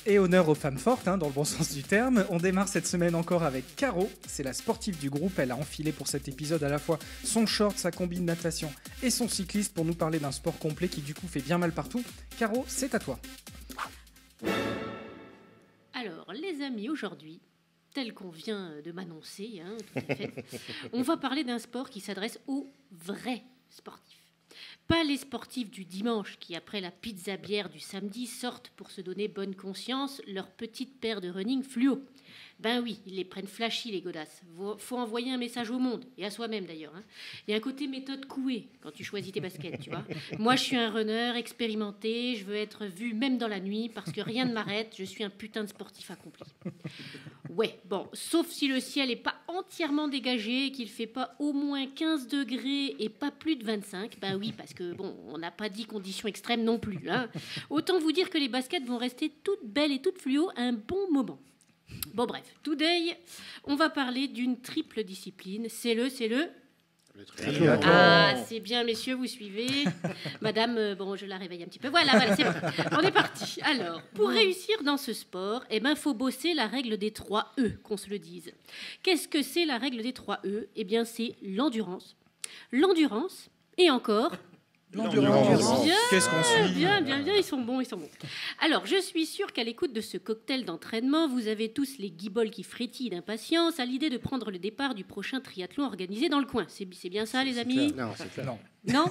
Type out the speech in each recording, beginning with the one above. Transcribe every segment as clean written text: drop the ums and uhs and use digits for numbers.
Et honneur aux femmes fortes, dans le bon sens du terme. On démarre cette semaine encore avec Caro. C'est la sportive du groupe. Elle a enfilé pour cet épisode à la fois son short, sa combi de natation et son cycliste pour nous parler d'un sport complet qui du coup fait bien mal partout. Caro, c'est à toi. Alors, les amis, aujourd'hui, tel qu'on vient de m'annoncer, tout à fait, on va parler d'un sport qui s'adresse aux vrais sportifs. Pas les sportifs du dimanche qui, après la pizza bière du samedi, sortent pour se donner bonne conscience leur petite paire de running fluo. Ben oui, ils les prennent flashy, les godasses. Faut envoyer un message au monde, et à soi-même d'ailleurs. Il y a un côté méthode Coué quand tu choisis tes baskets, tu vois. Moi, je suis un runner expérimenté, je veux être vu même dans la nuit, parce que rien ne m'arrête, je suis un putain de sportif accompli. Ouais, bon, sauf si le ciel n'est pas entièrement dégagé, qu'il ne fait pas au moins 15 degrés et pas plus de 25. Ben oui, parce que, bon, on n'a pas dit conditions extrêmes non plus. Autant vous dire que les baskets vont rester toutes belles et toutes fluo un bon moment. Bon bref, today, on va parler d'une triple discipline. C'est le triathlon. Ah, c'est bien, messieurs, vous suivez. Madame, bon, je la réveille un petit peu. Voilà, c'est bon. On est parti. Alors, pour réussir dans ce sport, faut bosser la règle des 3 E, qu'on se le dise. Qu'est-ce que c'est la règle des 3 E ? Eh bien, c'est l'endurance. L'endurance et encore... L'endurance. Bien, qu'est-ce qu'on suit ? Bien, ils sont bons. Alors, je suis sûre qu'à l'écoute de ce cocktail d'entraînement, vous avez tous les guibolles qui frétillent d'impatience à l'idée de prendre le départ du prochain triathlon organisé dans le coin. C'est bien ça, les amis ? Non, c'est clair. Non ?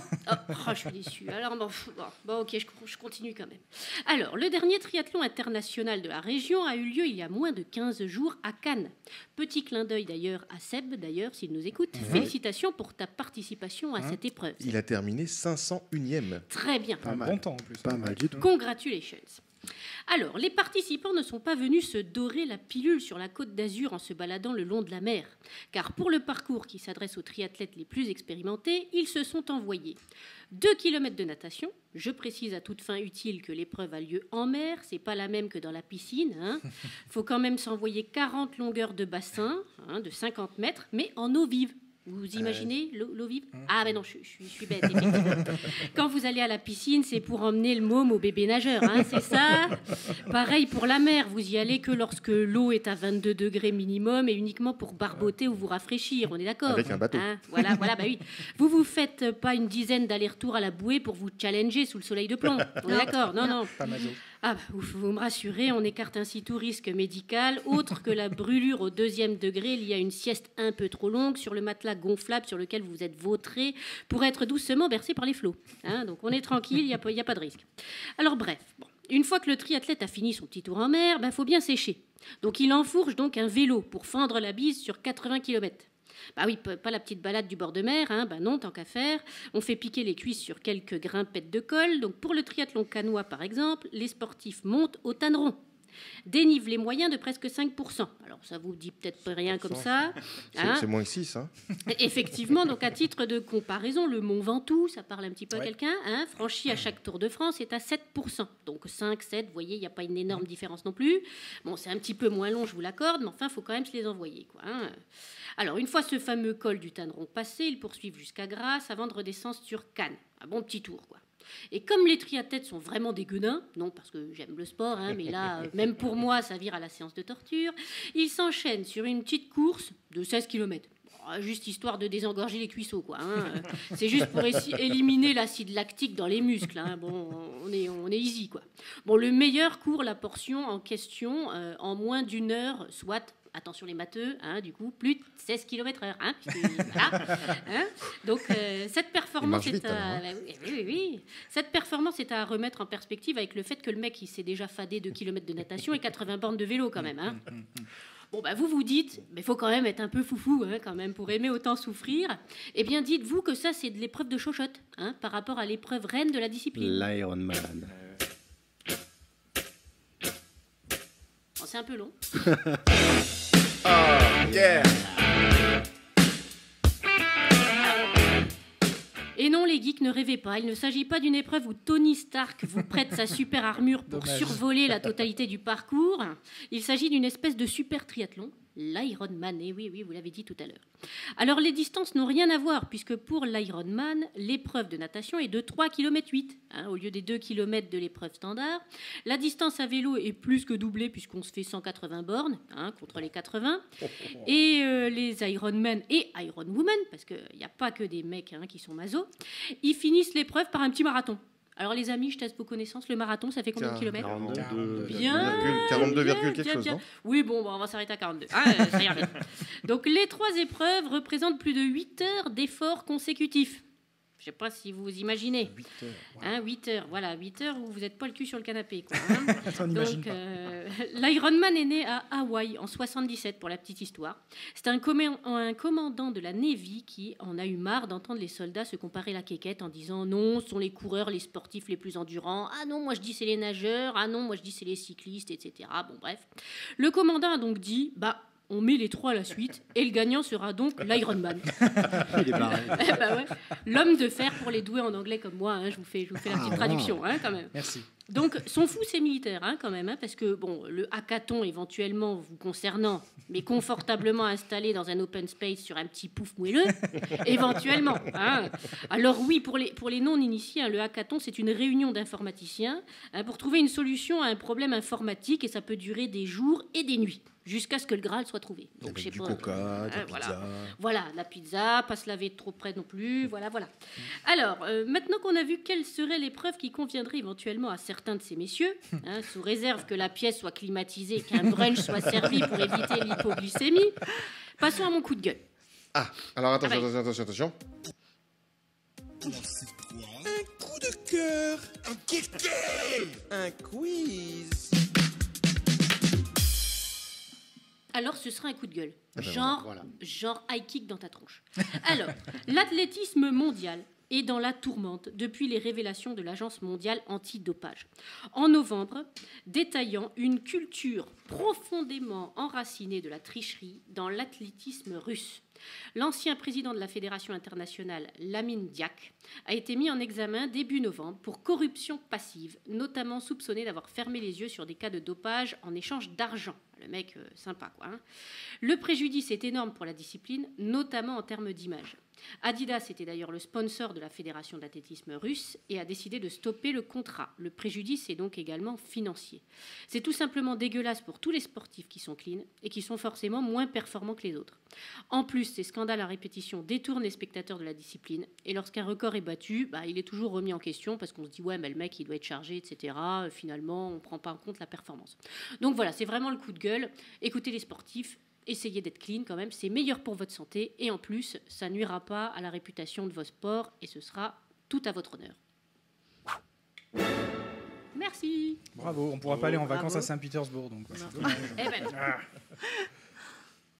Je suis déçue. Alors, bon, ok, je continue quand même. Alors, le dernier triathlon international de la région a eu lieu il y a moins de 15 jours à Cannes. Petit clin d'œil d'ailleurs à Seb, s'il nous écoute. Félicitations pour ta participation à cette épreuve. Il a terminé 501e. Très bien. Un bon temps en plus. Pas mal du tout. Congratulations. Alors, les participants ne sont pas venus se dorer la pilule sur la côte d'Azur en se baladant le long de la mer. Car pour le parcours qui s'adresse aux triathlètes les plus expérimentés, ils se sont envoyés 2 km de natation. Je précise à toute fin utile que l'épreuve a lieu en mer, c'est pas la même que dans la piscine. Faut quand même s'envoyer 40 longueurs de bassin, de 50 mètres, mais en eau vive. Vous imaginez l'eau vive ? Ah ben non, je suis bête, effectivement. Quand vous allez à la piscine, c'est pour emmener le môme au bébé nageur, c'est ça ? Pareil pour la mer, vous y allez que lorsque l'eau est à 22 degrés minimum et uniquement pour barboter ou vous rafraîchir, on est d'accord ? Avec un bateau. Voilà, bah oui. Vous faites pas une dizaine d'allers-retours à la bouée pour vous challenger sous le soleil de plomb, on est d'accord ? Non. Pas maso. Ah, vous me rassurez, on écarte ainsi tout risque médical, autre que la brûlure au 2e degré liée à une sieste un peu trop longue sur le matelas gonflable sur lequel vous êtes vautré pour être doucement bercé par les flots. Donc on est tranquille, il n'y a pas de risque. Alors bref, une fois que le triathlète a fini son petit tour en mer, faut bien sécher. Donc il enfourche donc un vélo pour fendre la bise sur 80 km. Bah oui, pas la petite balade du bord de mer, non, tant qu'à faire. On fait piquer les cuisses sur quelques grimpettes de col. Donc pour le triathlon cannois, par exemple, les sportifs montent au tanneron. Dénivelé moyen de presque 5%. Alors ça vous dit peut-être pas rien comme ça. C'est moins que 6. Effectivement, donc à titre de comparaison, le Mont Ventoux, ça parle un petit peu à quelqu'un, franchi à chaque Tour de France, est à 7%. Donc 5, 7, vous voyez, il n'y a pas une énorme différence non plus. Bon, c'est un petit peu moins long, je vous l'accorde, mais enfin, il faut quand même se les envoyer, quoi. Alors, une fois ce fameux col du Tanneron passé, ils poursuivent jusqu'à Grasse avant de redescendre sur Cannes. Un bon petit tour, quoi. Et comme les triathlètes sont vraiment des guenins, non parce que j'aime le sport, mais là, même pour moi, ça vire à la séance de torture, ils s'enchaînent sur une petite course de 16 km. Juste histoire de désengorger les cuisseaux, quoi. C'est juste pour éliminer l'acide lactique dans les muscles. Bon, on est easy, quoi. Bon, le meilleur court la portion en question en moins d'1 heure, soit... Attention les matheux, du coup, plus de 16 km/h. Donc, cette performance est à... Oui. Cette performance est à remettre en perspective avec le fait que le mec, il s'est déjà fadé 2 km de natation et 80 bornes de vélo, quand même. Bon, vous vous dites, mais il faut quand même être un peu foufou, quand même, pour aimer autant souffrir. Eh bien, dites-vous que ça, c'est de l'épreuve de chochotte, par rapport à l'épreuve reine de la discipline. L'Ironman. C'est un peu long. Yeah. Et non, les geeks, ne rêvez pas. Il ne s'agit pas d'une épreuve où Tony Stark vous prête sa super armure pour survoler la totalité du parcours. Il s'agit d'une espèce de super triathlon l'Ironman. Et oui, vous l'avez dit tout à l'heure. Alors, les distances n'ont rien à voir, puisque pour l'Ironman, l'épreuve de natation est de 3,8 km, au lieu des 2 km de l'épreuve standard. La distance à vélo est plus que doublée, puisqu'on se fait 180 bornes contre les 80. Et les Ironman et Ironwoman, parce qu'il n'y a pas que des mecs qui sont masos, ils finissent l'épreuve par un petit marathon. Alors les amis, je teste vos connaissances. Le marathon, ça fait combien de kilomètres? 42, Bien, 42, bien, quelque bien, chose, bien. non? Oui, bon, on va s'arrêter à 42. Ça ira vite. Donc les 3 épreuves représentent plus de 8 heures d'efforts consécutifs. Je ne sais pas si vous imaginez. 8 heures. 8 heures, voilà, 8 heures où vous n'êtes pas le cul sur le canapé. Quoi, On n'imagine Donc, pas. l'Ironman est né à Hawaï en 77, pour la petite histoire. C'est un commandant de la Navy qui en a eu marre d'entendre les soldats se comparer la quéquette en disant « Non, ce sont les coureurs, les sportifs les plus endurants. Ah non, moi je dis c'est les nageurs. Ah non, moi je dis c'est les cyclistes, etc. » Bon, bref. Le commandant a donc dit « Bah, on met les 3 à la suite et le gagnant sera donc l'Ironman. » Il est barré. Ouais. L'homme de fer pour les doués en anglais comme moi. Je vous fais la petite traduction quand même. Merci. Donc, sont fous ces militaires quand même, parce que bon, le hackathon éventuellement vous concernant, mais confortablement installé dans un open space sur un petit pouf moelleux, éventuellement. Alors oui, pour les non-initiés, le hackathon, c'est une réunion d'informaticiens pour trouver une solution à un problème informatique, et ça peut durer des jours et des nuits, jusqu'à ce que le Graal soit trouvé. Donc, Avec je sais du pas, coca, de la pizza. Voilà, la pizza, pas se laver trop près non plus, voilà. Alors, maintenant qu'on a vu quelle serait l'épreuve qui conviendrait éventuellement à certains de ces messieurs, sous réserve que la pièce soit climatisée et qu'un brunch soit servi pour éviter l'hypoglycémie, passons à mon coup de gueule. Ah, alors attention. Un coup de cœur, un kéké, un quiz. Alors, ce sera un coup de gueule. Voilà. Genre high kick dans ta tronche. Alors, l'athlétisme mondial est dans la tourmente depuis les révélations de l'Agence mondiale antidopage. En novembre, détaillant une culture profondément enracinée de la tricherie dans l'athlétisme russe. L'ancien président de la Fédération internationale, Lamine Diak, a été mis en examen début novembre pour corruption passive, notamment soupçonné d'avoir fermé les yeux sur des cas de dopage en échange d'argent. Le mec, sympa, quoi. Le préjudice est énorme pour la discipline, notamment en termes d'image. Adidas était d'ailleurs le sponsor de la Fédération d'athlétisme russe et a décidé de stopper le contrat. Le préjudice est donc également financier. C'est tout simplement dégueulasse pour tous les sportifs qui sont clean et qui sont forcément moins performants que les autres. En plus, ces scandales à répétition détournent les spectateurs de la discipline, et lorsqu'un record est battu, il est toujours remis en question parce qu'on se dit « ouais, mais le mec, il doit être chargé, etc. » Finalement, on ne prend pas en compte la performance. Donc voilà, c'est vraiment le coup de gueule. Écoutez les sportifs, essayez d'être clean quand même, c'est meilleur pour votre santé, et en plus, ça nuira pas à la réputation de vos sports, et ce sera tout à votre honneur. Merci. Bravo, on ne pourra pas aller en vacances à Saint-Pétersbourg. Donc, c'est dommage. Eh ben.